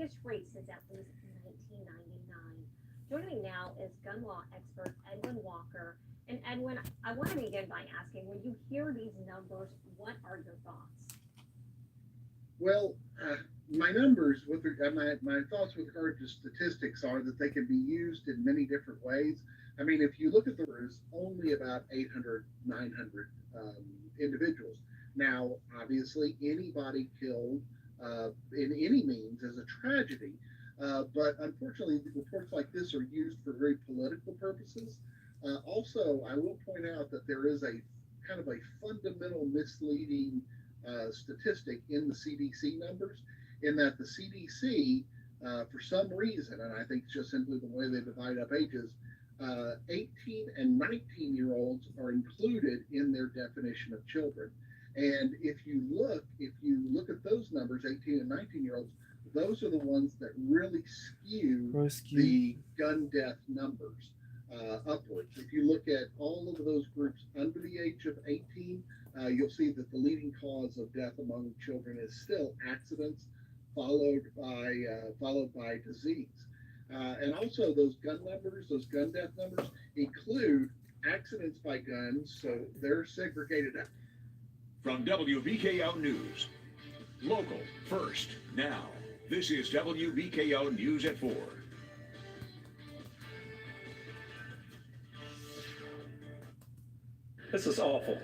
highest rate since at least 1999. Joining me now is gun law expert Edwin Walker. And Edwin, I want to begin by asking, when you hear these numbers, what are your thoughts? Well, my numbers my thoughts with regard to statistics are that they can be used in many different ways. I mean, if you look at the numbers, only about 800, 900 individuals. Now, obviously, anybody killed in any means is a tragedy. But unfortunately, reports like this are used for very political purposes. Also, I will point out that there is a kind of a fundamental misleading statistic in the CDC numbers, in that the CDC, for some reason, and I think it's just simply the way they divide up ages, 18 and 19-year-olds are included in their definition of children. And if you look at those numbers, 18 and 19-year-olds, those are the ones that really skew the gun death numbers upwards. If you look at all of those groups under the age of 18, you'll see that the leading cause of death among children is still accidents, followed by disease. And also those gun death numbers include accidents by guns, so they're segregated out. From WBKO News, local first now. This is WBKO News at 4. This is awful.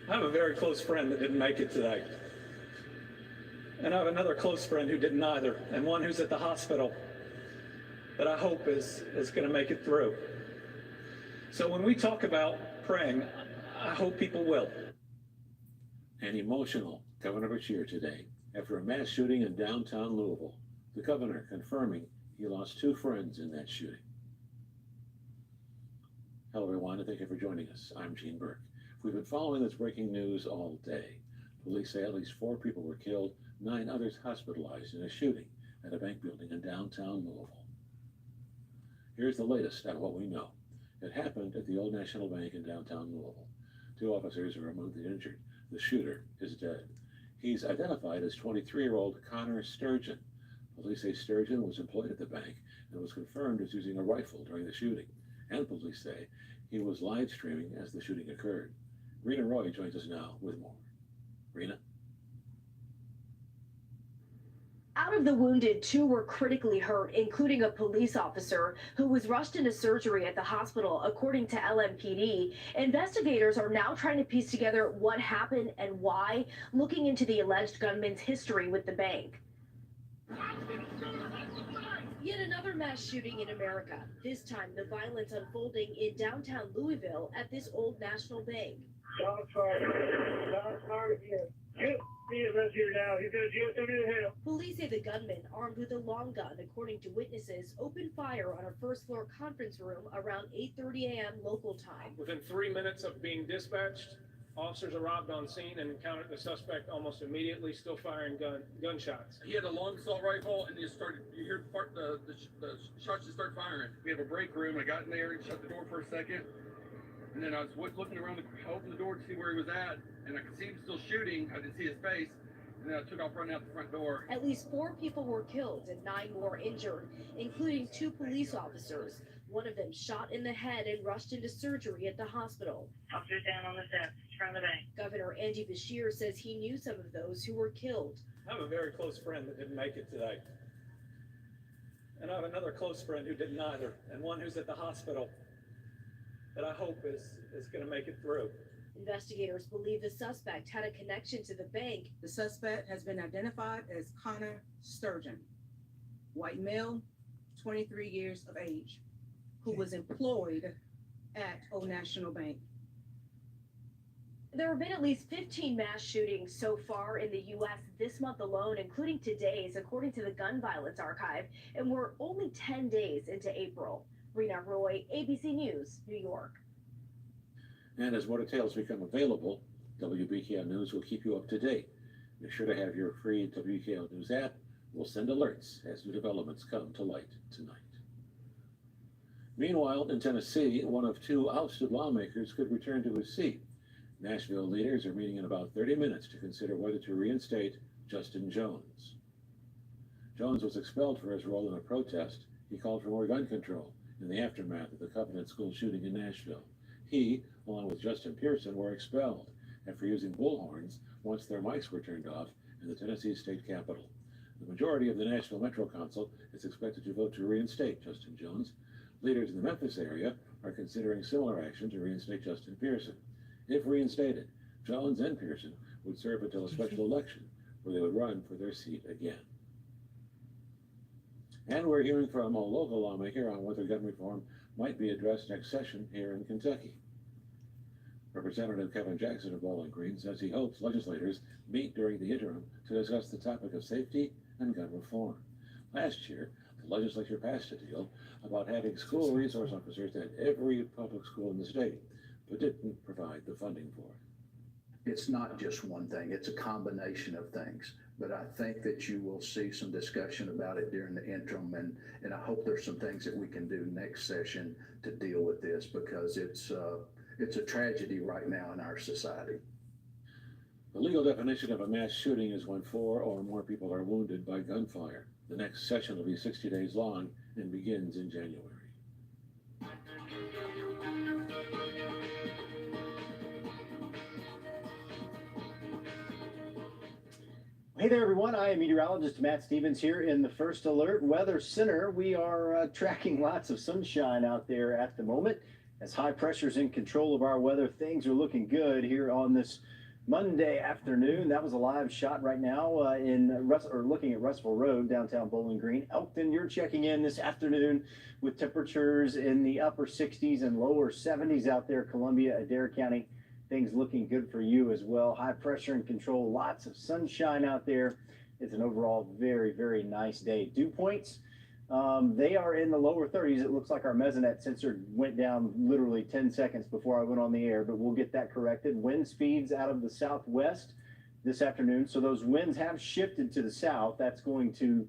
I have a very close friend that didn't make it today. And I have another close friend who didn't either, and one who's at the hospital that I hope is going to make it through. So when we talk about praying, I hope people will. An emotional Governor Beshear today after a mass shooting in downtown Louisville. The governor confirming he lost 2 friends in that shooting. Hello, everyone, and thank you for joining us. I'm Gene Burke. We've been following this breaking news all day. Police say at least 4 people were killed, 9 others hospitalized in a shooting at a bank building in downtown Louisville. Here's the latest on what we know. It happened at the Old National Bank in downtown Louisville. 2 officers are among the injured. The shooter is dead. He's identified as 23-year-old Connor Sturgeon. Police say Sturgeon was employed at the bank and was confirmed as using a rifle during the shooting. And police say he was live streaming as the shooting occurred. Rena Roy joins us now with more. Rena? Out of the wounded, 2 were critically hurt, including a police officer who was rushed into surgery at the hospital, according to LMPD. Investigators are now trying to piece together what happened and why, looking into the alleged gunman's history with the bank. Yet another mass shooting in America. This time, the violence unfolding in downtown Louisville at this Old National Bank. Police say the gunman, armed with a long gun, according to witnesses, opened fire on a first-floor conference room around 8:30 a.m. local time. Within 3 minutes of being dispatched, officers arrived on scene and encountered the suspect almost immediately, still firing gunshots. He had a long assault rifle, and you hear the shots just start firing. We have a break room. I got in there and shut the door for a second, and then I was looking around. I opened the door to see where he was at, and I could see him still shooting. I didn't see his face, and then I took off running out the front door. At least 4 people were killed and 9 more injured, including 2 police officers. One of them shot in the head and rushed into surgery at the hospital. Officers down on the steps in front of the bank. Governor Andy Beshear says he knew some of those who were killed. I have a very close friend that didn't make it today. And I have another close friend who didn't either, and one who's at the hospital that I hope is going to make it through. Investigators believe the suspect had a connection to the bank. The suspect has been identified as Connor Sturgeon, white male, 23 years of age, who was employed at Old National Bank. There have been at least 15 mass shootings so far in the U.S. this month alone, including today's, according to the Gun Violence Archive, and we're only 10 days into April. Rena Roy, ABC News, New York. And as more details become available, WBKO News will keep you up to date. Be sure to have your free WBKO News app. We'll send alerts as new developments come to light tonight. Meanwhile, in Tennessee, one of 2 ousted lawmakers could return to his seat. Nashville leaders are meeting in about 30 minutes to consider whether to reinstate Justin Jones. Jones was expelled for his role in a protest. He called for more gun control in the aftermath of the Covenant School shooting in Nashville. He, along with Justin Pearson, were expelled after using bullhorns once their mics were turned off in the Tennessee state capitol. The majority of the Nashville Metro Council is expected to vote to reinstate Justin Jones. Leaders in the Memphis area are considering similar action to reinstate Justin Pearson. If reinstated, Jones and Pearson would serve until a special election where they would run for their seat again. And we're hearing from a local lawmaker on whether gun reform might be addressed next session here in Kentucky. Representative Kevin Jackson of Bowling Green says he hopes legislators meet during the interim to discuss the topic of safety and gun reform. Last year, the legislature passed a deal about having school resource officers at every public school in the state, but didn't provide the funding for it. It's not just one thing, it's a combination of things. But I think that you will see some discussion about it during the interim, and I hope there's some things that we can do next session to deal with this, because it's a tragedy right now in our society. The legal definition of a mass shooting is when 4 or more people are wounded by gunfire. The next session will be 60 days long and begins in January. Hey there, everyone. I am meteorologist Matt Stevens here in the First Alert Weather Center. We are tracking lots of sunshine out there at the moment. As high pressure's in control of our weather, things are looking good here on this Monday afternoon. That was a live shot right now looking at Russell Road, downtown Bowling Green. Elkton, you're checking in this afternoon with temperatures in the upper 60s and lower 70s out there. Columbia, Adair County. Things looking good for you as well. High pressure in control, lots of sunshine out there. It's an overall very, very nice day. Dew points, they are in the lower 30s. It looks like our mesonet sensor went down literally 10 seconds before I went on the air, but we'll get that corrected. Wind speeds out of the southwest this afternoon. So those winds have shifted to the south. That's going to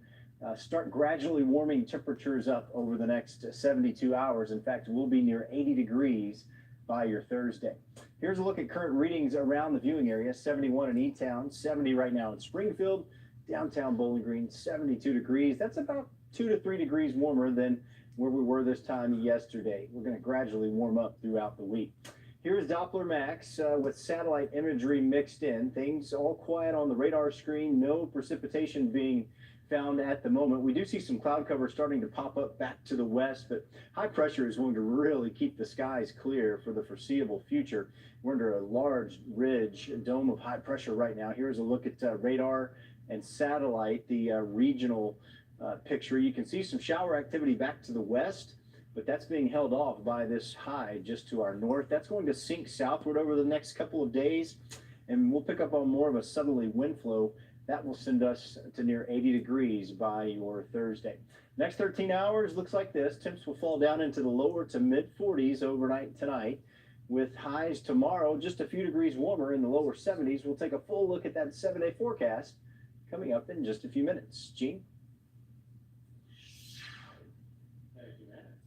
start gradually warming temperatures up over the next 72 hours. In fact, we'll be near 80 degrees by your Thursday. Here's a look at current readings around the viewing area. 71 in E-Town, 70 right now in Springfield, downtown Bowling Green, 72 degrees. That's about 2 to 3 degrees warmer than where we were this time yesterday. We're going to gradually warm up throughout the week. Here's Doppler Max with satellite imagery mixed in. Things all quiet on the radar screen, no precipitation being found at the moment. We do see some cloud cover starting to pop up back to the west, but high pressure is going to really keep the skies clear for the foreseeable future. We're under a large ridge, a dome of high pressure right now. Here's a look at radar and satellite, the regional picture. You can see some shower activity back to the west, but that's being held off by this high just to our north. That's going to sink southward over the next couple of days, and we'll pick up on more of a southerly wind flow. That will send us to near 80 degrees by your Thursday. Next 13 hours looks like this. Temps will fall down into the lower to mid 40s overnight tonight, with highs tomorrow just a few degrees warmer in the lower 70s. We'll take a full look at that 7-day forecast coming up in just a few minutes. Gene?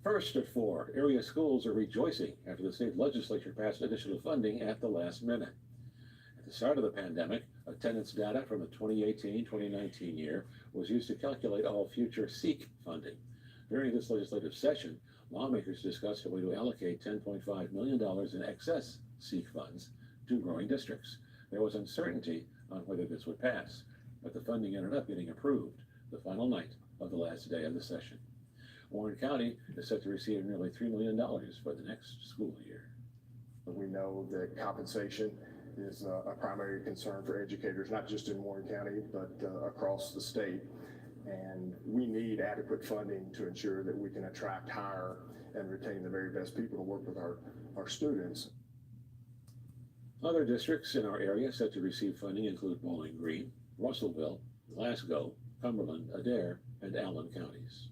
First of 4, area schools are rejoicing after the state legislature passed additional funding at the last minute. At the start of the pandemic, attendance data from the 2018-2019 year was used to calculate all future SEEK funding. During this legislative session, lawmakers discussed a way to allocate $10.5 million in excess SEEK funds to growing districts. There was uncertainty on whether this would pass, but the funding ended up getting approved the final night of the last day of the session. Warren County is set to receive nearly $3 million for the next school year. We know that compensation is a primary concern for educators, not just in Warren County, but across the state. And we need adequate funding to ensure that we can attract, hire, and retain the very best people to work with our students. Other districts in our area set to receive funding include Bowling Green, Russellville, Glasgow, Cumberland, Adair, and Allen counties.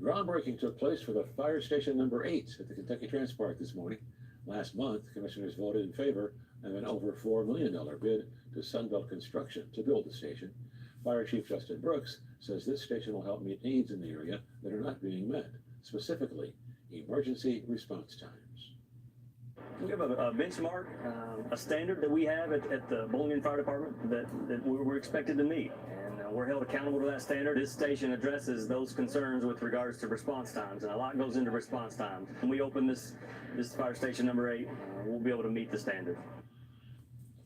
Groundbreaking took place for the Fire Station number 8 at the Kentucky Transport this morning. Last month, commissioners voted in favor of an over $4 million bid to Sunbelt Construction to build the station. Fire Chief Justin Brooks says this station will help meet needs in the area that are not being met, specifically emergency response times. We have a benchmark, a standard that we have at the Bowling Green Fire Department that we're expected to meet. And we're held accountable to that standard. This station addresses those concerns with regards to response times, and a lot goes into response times. When we open this fire station number 8, we'll be able to meet the standard.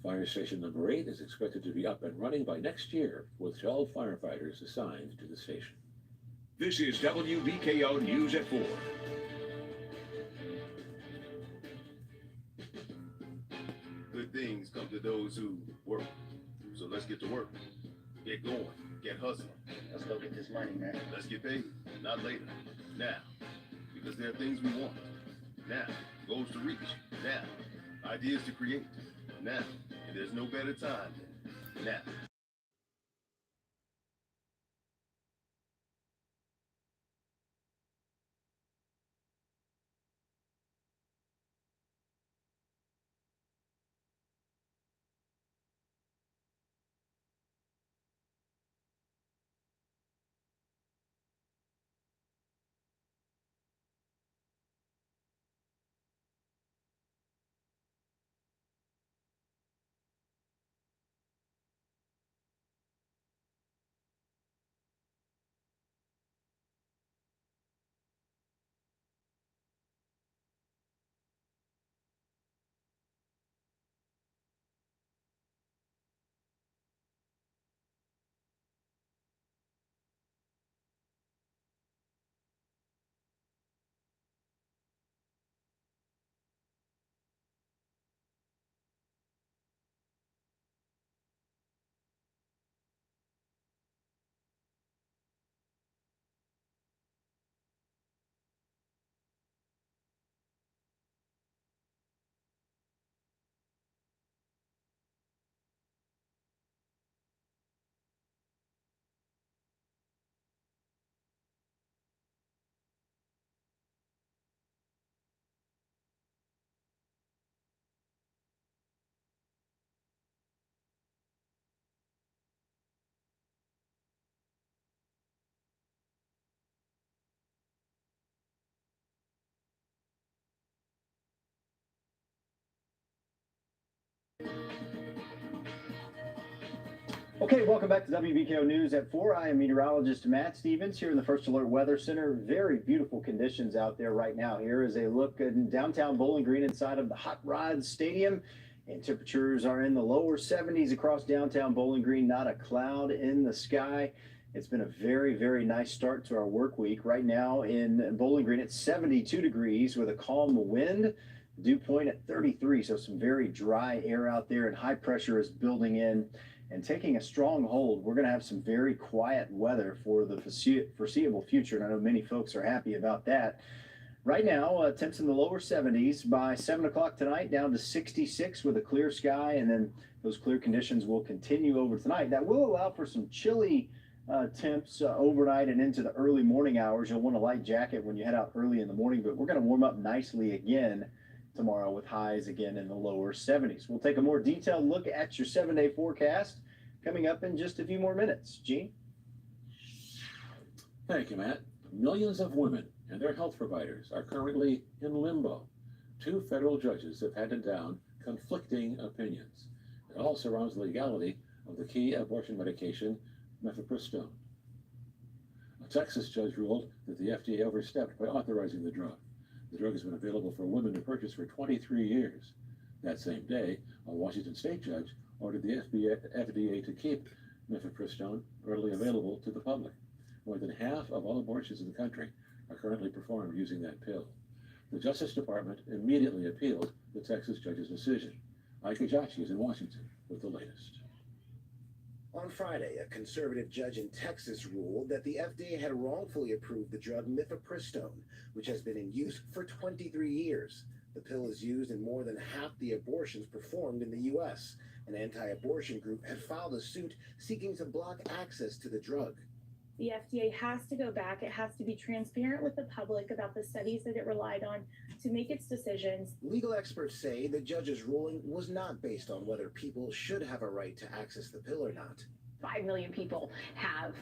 Fire station number 8 is expected to be up and running by next year, with 12 firefighters assigned to the station. This is WBKO News at 4. Good things come to those who work. So let's get to work. Get going. Get hustling. Let's go get this money, man. Let's get paid. Not later. Now. Because there are things we want. Now. Goals to reach. Now. Ideas to create. Now. And there's no better time than now. Okay, welcome back to WBKO News at 4. I am meteorologist Matt Stevens here in the First Alert Weather Center. Very beautiful conditions out there right now. Here is a look at downtown Bowling Green inside of the Hot Rods Stadium. And temperatures are in the lower 70s across downtown Bowling Green. Not a cloud in the sky. It's been a very, very nice start to our work week. Right now in Bowling Green, it's 72 degrees with a calm wind. Dew point at 33, so some very dry air out there, and high pressure is building in and taking a strong hold. We're going to have some very quiet weather for the foreseeable future, and I know many folks are happy about that. Right now, temps in the lower 70s. By 7 o'clock tonight, down to 66 with a clear sky, and then those clear conditions will continue over tonight. That will allow for some chilly temps overnight and into the early morning hours. You'll want a light jacket when you head out early in the morning, but we're going to warm up nicely again tomorrow with highs again in the lower 70s. We'll take a more detailed look at your 7-day forecast coming up in just a few more minutes. Gene? Thank you, Matt. Millions of women and their health providers are currently in limbo. 2 federal judges have handed down conflicting opinions. It all surrounds the legality of the key abortion medication, mifepristone. A Texas judge ruled that the FDA overstepped by authorizing the drug. The drug has been available for women to purchase for 23 years. That same day, a Washington state judge ordered the FDA to keep mifepristone readily available to the public. More than half of all abortions in the country are currently performed using that pill. The Justice Department immediately appealed the Texas judge's decision. Ike Ajachi is in Washington with the latest. On Friday, a conservative judge in Texas ruled that the FDA had wrongfully approved the drug mifepristone, which has been in use for 23 years. The pill is used in more than half the abortions performed in the U.S. An anti-abortion group had filed a suit seeking to block access to the drug. The FDA has to go back. It has to be transparent with the public about the studies that it relied on to make its decisions. Legal experts say the judge's ruling was not based on whether people should have a right to access the pill or not. 5 million people have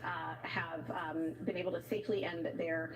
been able to safely end their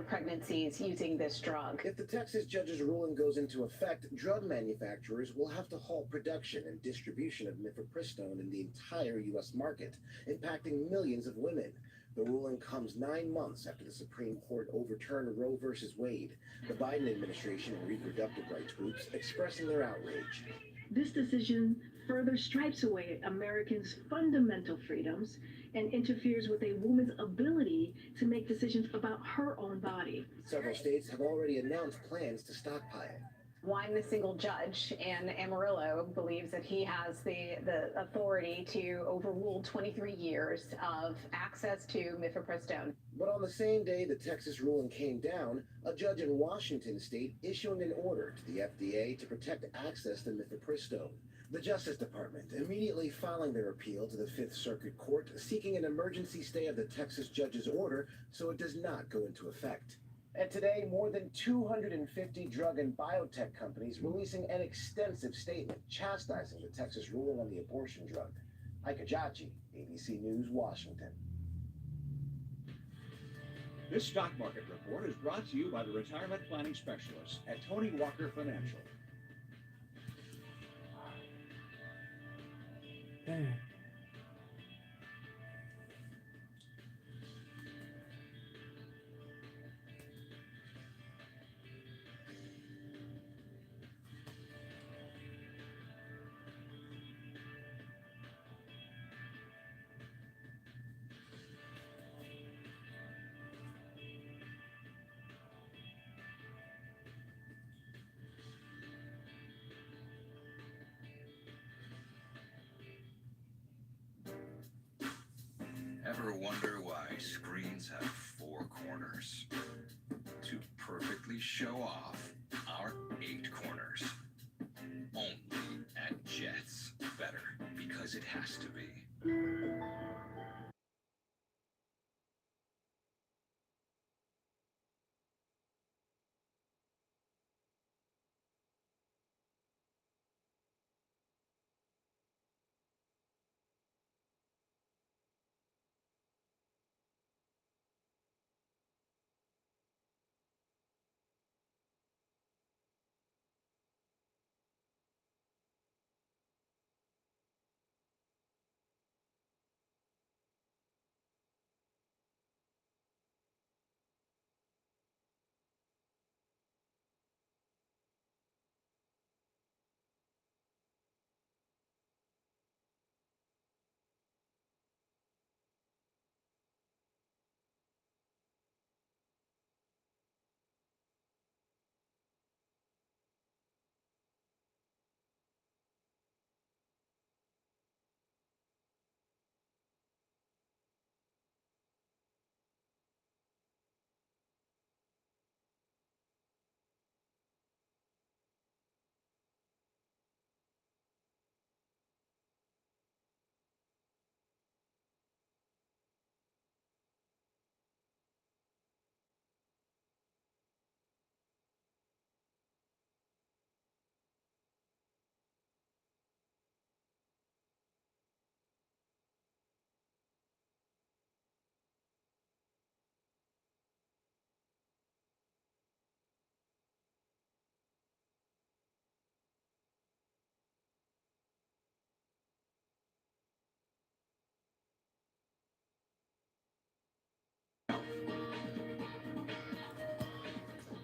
pregnancies using this drug. If the Texas judge's ruling goes into effect, drug manufacturers will have to halt production and distribution of mifepristone in the entire U.S. market, impacting millions of women. The ruling comes 9 months after the Supreme Court overturned Roe v. Wade. The Biden administration and reproductive rights groups expressing their outrage. This decision further stripes away Americans' fundamental freedoms and interferes with a woman's ability to make decisions about her own body. Several states have already announced plans to stockpile. One single judge in Amarillo believes that he has the authority to overrule 23 years of access to mifepristone. But on the same day the Texas ruling came down, a judge in Washington state issuing an order to the FDA to protect access to mifepristone. The Justice Department immediately filing their appeal to the Fifth Circuit Court, seeking an emergency stay of the Texas judge's order so it does not go into effect. And today, more than 250 drug and biotech companies releasing an extensive statement chastising the Texas ruling on the abortion drug. Ike Ajachi, ABC News, Washington. This stock market report is brought to you by the retirement planning specialists at Tony Walker Financial. Ever wonder why screens have 4 corners? To perfectly show off our 8 corners. Only at Jets. Better, because it has to be.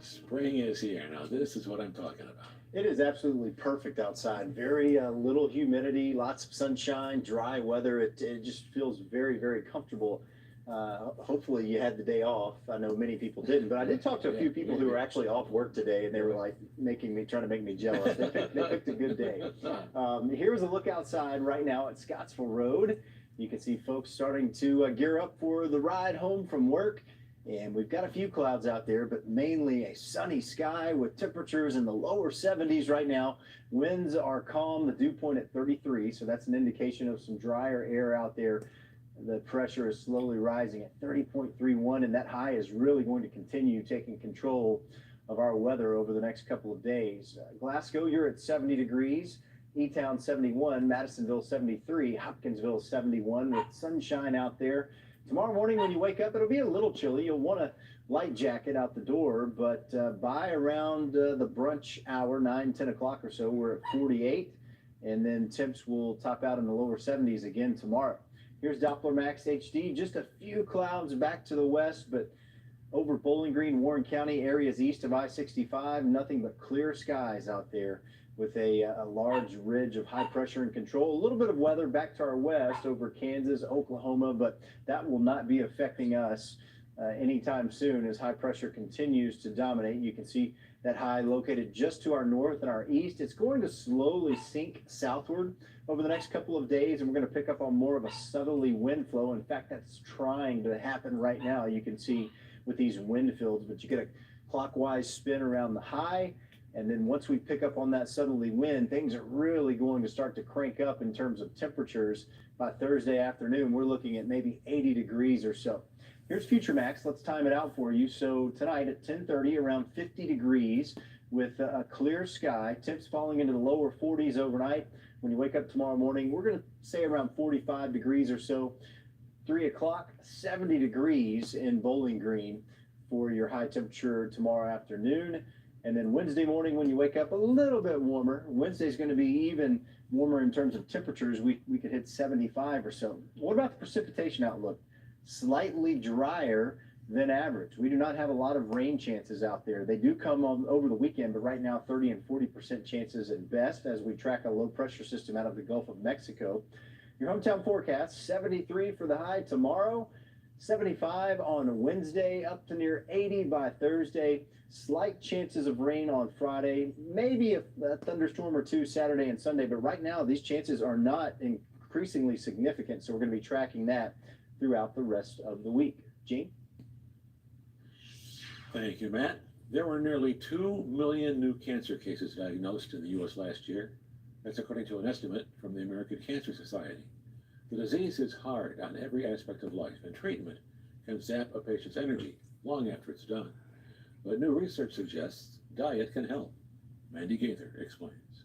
Spring is here. Now, this is what I'm talking about. It is absolutely perfect outside. Very little humidity, lots of sunshine, dry weather. It just feels very, very comfortable. Hopefully you had the day off. I know many people didn't, but I did talk to a few people who were actually off work today, and they were like trying to make me jealous. They picked a good day. Here's a look outside right now at Scottsville Road. You can see folks starting to gear up for the ride home from work. And we've got a few clouds out there, but mainly a sunny sky with temperatures in the lower 70s right now. Winds are calm, the dew point at 33, so that's an indication of some drier air out there. The pressure is slowly rising at 30.31, and that high is really going to continue taking control of our weather over the next couple of days. Glasgow, you're at 70 degrees. E-Town 71, Madisonville 73, Hopkinsville 71 with sunshine out there. Tomorrow morning when you wake up, it'll be a little chilly. You'll want a light jacket out the door, but by around the brunch hour, 9, 10 o'clock or so, we're at 48, and then temps will top out in the lower 70s again tomorrow. Here's Doppler Max HD. Just a few clouds back to the west, but over Bowling Green, Warren County, areas east of I-65, nothing but clear skies out there with a large ridge of high pressure and control. A little bit of weather back to our west over Kansas, Oklahoma, but that will not be affecting us anytime soon as high pressure continues to dominate. You can see that high located just to our north and our east. It's going to slowly sink southward over the next couple of days, and we're going to pick up on more of a southerly wind flow. In fact, that's trying to happen right now. You can see with these wind fields, but you get a clockwise spin around the high, and then once we pick up on that southerly wind, things are really going to start to crank up in terms of temperatures. By Thursday afternoon, we're looking at maybe 80 degrees or so. Here's Future Max. Let's time it out for you. So tonight at 10:30, around 50 degrees with a clear sky, temps falling into the lower 40s overnight. When you wake up tomorrow morning, we're going to say around 45 degrees or so. 3 o'clock, 70 degrees in Bowling Green for your high temperature tomorrow afternoon. And then Wednesday morning, when you wake up, a little bit warmer. Wednesday's going to be even warmer in terms of temperatures. We could hit 75 or so. What about the precipitation outlook? Slightly drier than average. We do not have a lot of rain chances out there. They do come over the weekend, but right now 30 and 40% chances at best as we track a low pressure system out of the Gulf of Mexico. Your hometown forecast, 73 for the high tomorrow, 75 on Wednesday, up to near 80 by Thursday. Slight chances of rain on Friday, maybe a thunderstorm or two Saturday and Sunday, but right now these chances are not increasingly significant, so we're going to be tracking that throughout the rest of the week. Gene? Thank you, Matt. There were nearly 2 million new cancer cases diagnosed in the U.S. last year. That's according to an estimate from the American Cancer Society. The disease is hard on every aspect of life, and treatment can zap a patient's energy long after it's done. But new research suggests diet can help. Mandy Gaither explains.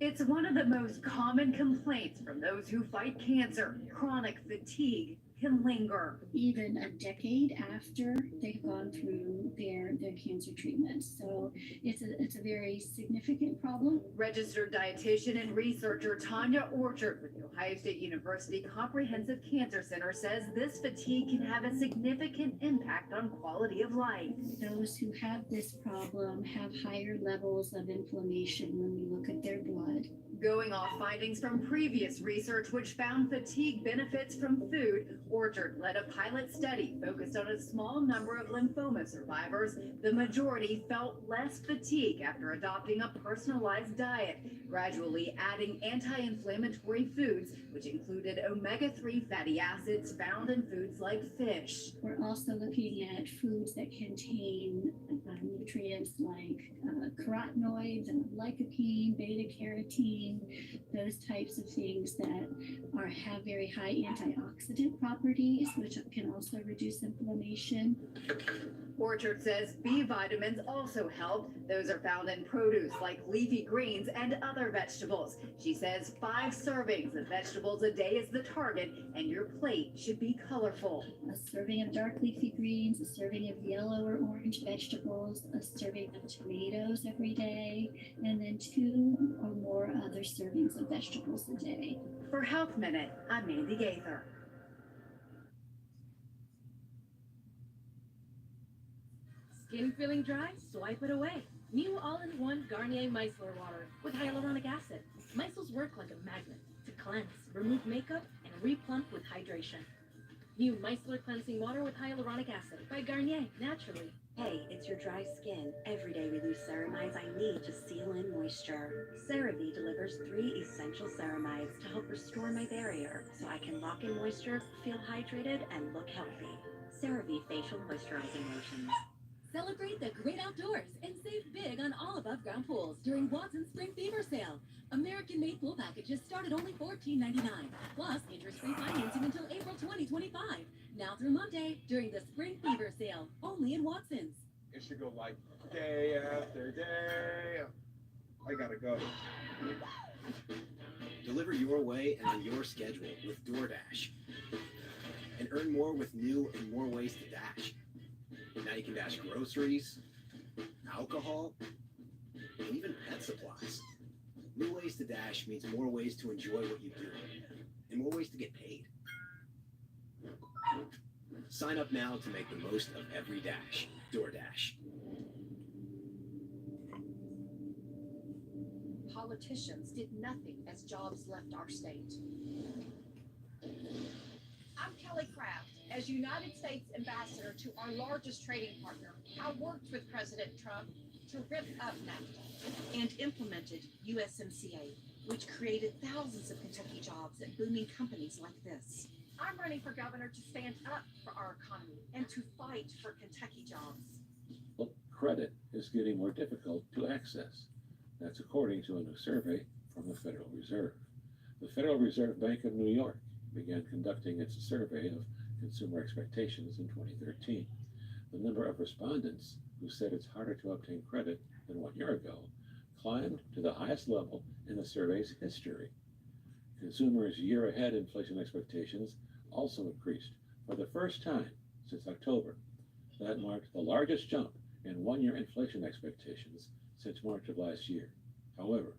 It's one of the most common complaints from those who fight cancer. Chronic fatigue can linger. Even a decade after they've gone through their cancer treatment. So it's a very significant problem. Registered dietitian and researcher Tanya Orchard with the Ohio State University Comprehensive Cancer Center says this fatigue can have a significant impact on quality of life. Those who have this problem have higher levels of inflammation when we look at their blood. Going off findings from previous research which found fatigue benefits from food, Orchard led a pilot study focused on a small number of lymphoma survivors. The majority felt less fatigue after adopting a personalized diet, gradually adding anti-inflammatory foods, which included omega-3 fatty acids found in foods like fish. We're also looking at foods that contain nutrients like carotenoids and lycopene, beta-carotene, those types of things that have very high antioxidant properties, which can also reduce inflammation. Orchard says B vitamins also help. Those are found in produce like leafy greens and other vegetables. She says 5 servings of vegetables a day is the target, and your plate should be colorful. A serving of dark leafy greens, a serving of yellow or orange vegetables, a serving of tomatoes every day, and then 2 or more other servings of vegetables a day. For Health Minute, I'm Mandy Gaither. Skin feeling dry? Swipe it away. New all-in-one Garnier Micellar Water with hyaluronic acid. Micelles work like a magnet to cleanse, remove makeup, and replump with hydration. New Micellar Cleansing Water with hyaluronic acid by Garnier, naturally. Hey, it's your dry skin. Every day we lose ceramides I need to seal in moisture. CeraVe delivers 3 essential ceramides to help restore my barrier so I can lock in moisture, feel hydrated, and look healthy. CeraVe Facial Moisturizing Lotions. Celebrate the great outdoors and save big on all above ground pools during Watson's Spring Fever Sale. American-made pool packages start at only $14.99, plus interest-free financing until April 2025. Now through Monday during the Spring Fever Sale, only in Watson's. It should go like day after day. I gotta go. Deliver your way and on your schedule with DoorDash. And earn more with new and more ways to dash. Now you can dash groceries, alcohol, and even pet supplies. New ways to dash means more ways to enjoy what you do and more ways to get paid. Sign up now to make the most of every dash. DoorDash. Politicians did nothing as jobs left our state. I'm Kelly Craft. As United States ambassador to our largest trading partner, I worked with President Trump to rip up NAFTA and implemented USMCA, which created thousands of Kentucky jobs at booming companies like this. I'm running for governor to stand up for our economy and to fight for Kentucky jobs. Well, credit is getting more difficult to access. That's according to a new survey from the Federal Reserve. The Federal Reserve Bank of New York began conducting its survey of consumer expectations in 2013. The number of respondents who said it's harder to obtain credit than 1 year ago climbed to the highest level in the survey's history. Consumers' year-ahead inflation expectations also increased for the first time since October. That marked the largest jump in one-year inflation expectations since March of last year. However,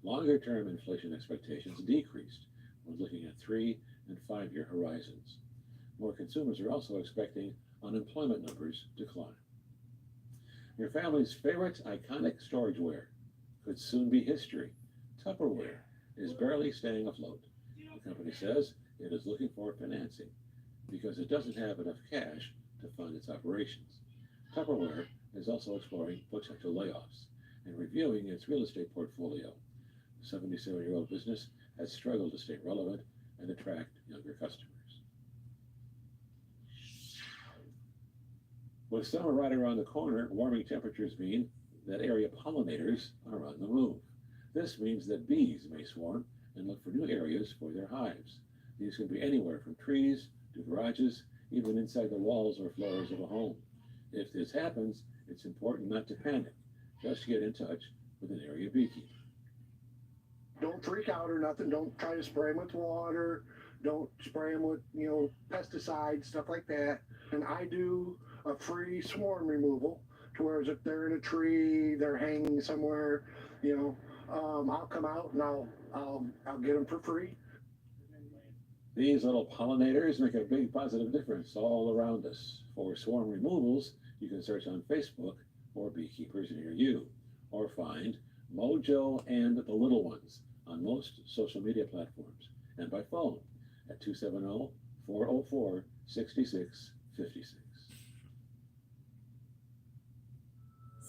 longer-term inflation expectations decreased when looking at 3- and 5-year horizons. More consumers are also expecting unemployment numbers to climb. Your family's favorite iconic storageware could soon be history. Tupperware is barely staying afloat. The company says it is looking for financing because it doesn't have enough cash to fund its operations. Tupperware is also exploring potential layoffs and reviewing its real estate portfolio. The 77-year-old business has struggled to stay relevant and attract younger customers. With summer right around the corner, warming temperatures mean that area pollinators are on the move. This means that bees may swarm and look for new areas for their hives. These can be anywhere from trees to garages, even inside the walls or floors of a home. If this happens, it's important not to panic. Just get in touch with an area beekeeper. Don't freak out or nothing. Don't try to spray them with water. Don't spray them with, pesticides, stuff like that. And I do a free swarm removal, to where if they're in a tree, they're hanging somewhere, I'll come out and I'll get them for free. These little pollinators make a big positive difference all around us. For swarm removals, you can search on Facebook for beekeepers near you, or find Mojo and the Little Ones on most social media platforms, and by phone at 270-404-6656.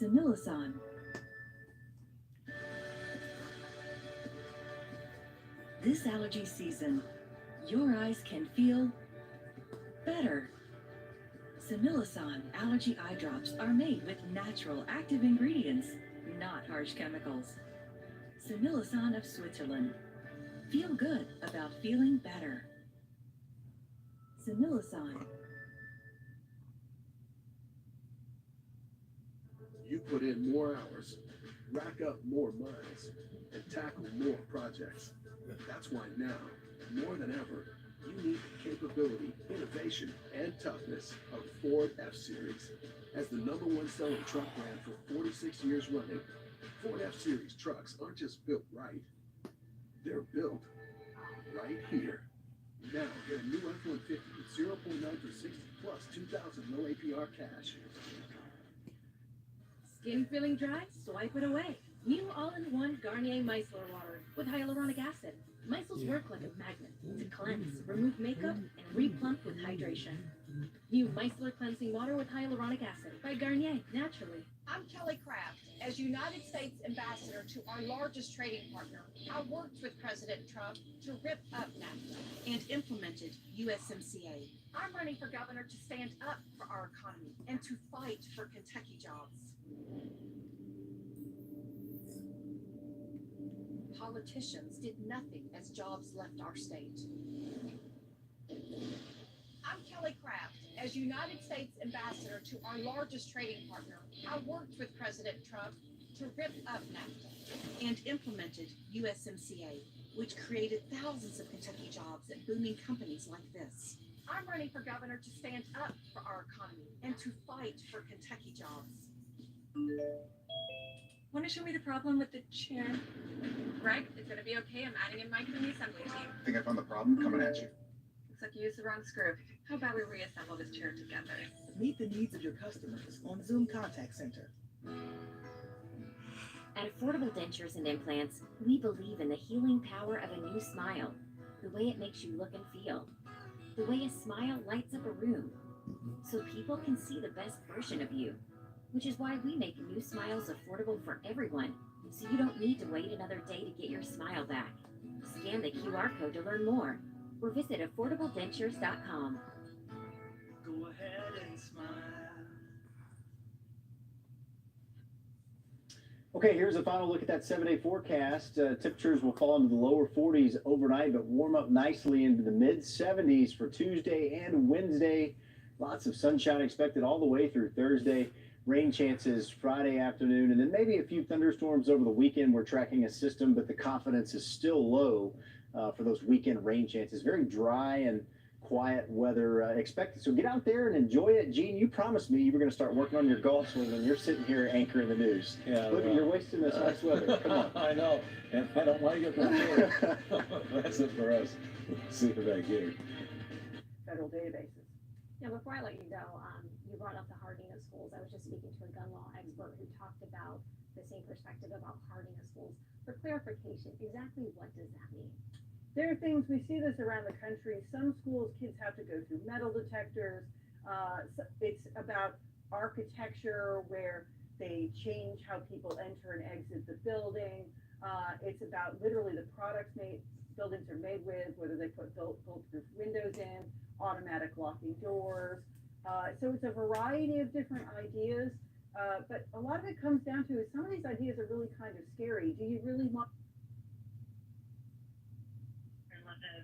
Similasan. This allergy season, your eyes can feel better. Similasan allergy eye drops are made with natural active ingredients, not harsh chemicals. Similasan of Switzerland. Feel good about feeling better. Similasan. You put in more hours, rack up more minds, and tackle more projects. That's why now, more than ever, you need the capability, innovation, and toughness of Ford F-Series. As the #1 selling truck brand for 46 years running, Ford F-Series trucks aren't just built right, they're built right here. Now, get a new F-150 with 0.9 for 60 plus 2,000 no APR cash. Skin feeling dry? Swipe it away. New all-in-one Garnier Micellar Water with hyaluronic acid. Micelles work like a magnet to cleanse, remove makeup, and replump with hydration. New Micellar Cleansing Water with hyaluronic acid by Garnier, naturally. I'm Kelly Craft. As United States ambassador to our largest trading partner, I worked with President Trump to rip up NAFTA and implemented USMCA. I'm running for governor to stand up for our economy and to fight for Kentucky jobs. Politicians did nothing as jobs left our state. I'm Kelly Craft. As United States ambassador to our largest trading partner, I worked with President Trump to rip up NAFTA and implemented USMCA, which created thousands of Kentucky jobs at booming companies like this. I'm running for governor to stand up for our economy and to fight for Kentucky jobs. Want to show me the problem with the chair? Greg, it's going to be okay. I'm adding in Mike from the assembly team. I think I found the problem coming at you. Looks like you used the wrong screw. How about we reassemble this chair together? Meet the needs of your customers on Zoom Contact Center. At Affordable Dentures and Implants, we believe in the healing power of a new smile, the way it makes you look and feel, the way a smile lights up a room, so people can see the best version of you, which is why we make new smiles affordable for everyone, so you don't need to wait another day to get your smile back. Scan the QR code to learn more, or visit affordabledentures.com. Go ahead and smile. Okay, here's a final look at that 7-day forecast. Temperatures will fall into the lower 40s overnight, but warm up nicely into the mid 70s for Tuesday and Wednesday. Lots of sunshine expected all the way through Thursday. Rain chances Friday afternoon, and then maybe a few thunderstorms over the weekend. We're tracking a system, but the confidence is still low for those weekend rain chances. Very dry and quiet weather expected. So get out there and enjoy it. Gene, you promised me you were going to start working on your golf swing, and you're sitting here anchoring the news. Yeah, Look, you're wasting this nice weather. Come on. I know, and I don't like it. That's it for us. Let's see what I get. Federal databases. Now, before I let you go, you brought up the hardening of schools. I was just speaking to a gun law expert who talked about the same perspective about hardening of schools. For clarification, exactly what does that mean? There are things, we see this around the country. Some schools, kids have to go through metal detectors. It's about architecture where they change how people enter and exit the building. It's about literally the products buildings are made with, whether they put bulletproof windows in, automatic locking doors. So it's a variety of different ideas. But a lot of it comes down to is some of these ideas are really kind of scary. Do you really want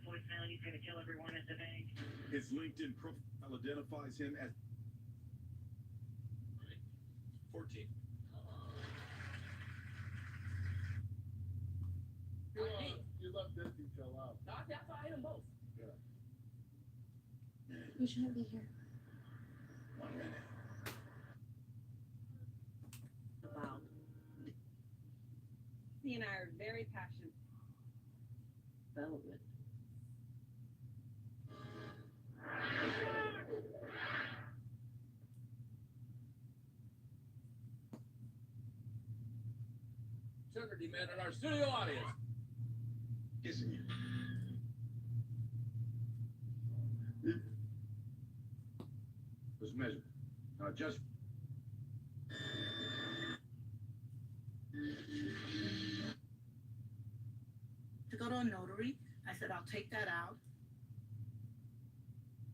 voicemail, he's going to kill everyone at the bank. His LinkedIn profile identifies him as 14. You left that detail out. That's why I hit them both. Yeah. You shouldn't be here. 1 minute. Wow. He and I are very passionate. Development. Sugar demanded our studio audience. Kissing you. Was measured. Now just. To go to a notary, I said, I'll take that out.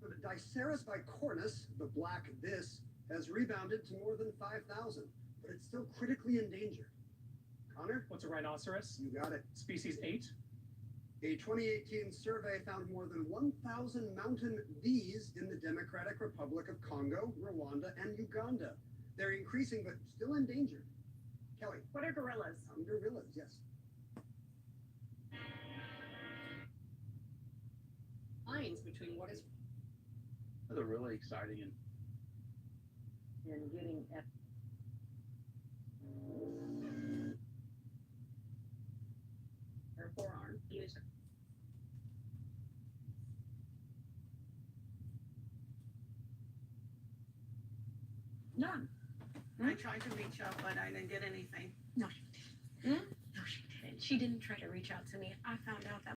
For the Diceras bicornis, the black this, has rebounded to more than 5,000, but it's still critically endangered. Connor? What's a rhinoceros? You got it. Species 8? A 2018 survey found more than 1,000 mountain Vs in the Democratic Republic of Congo, Rwanda, and Uganda. They're increasing, but still endangered. Kelly? What are gorillas? Gorillas, yes. Lines between what is They're really exciting in getting at her forearm user. None. I tried to reach out, but I didn't get anything. No, she didn't. No, she didn't. She didn't try to reach out to me. I found out that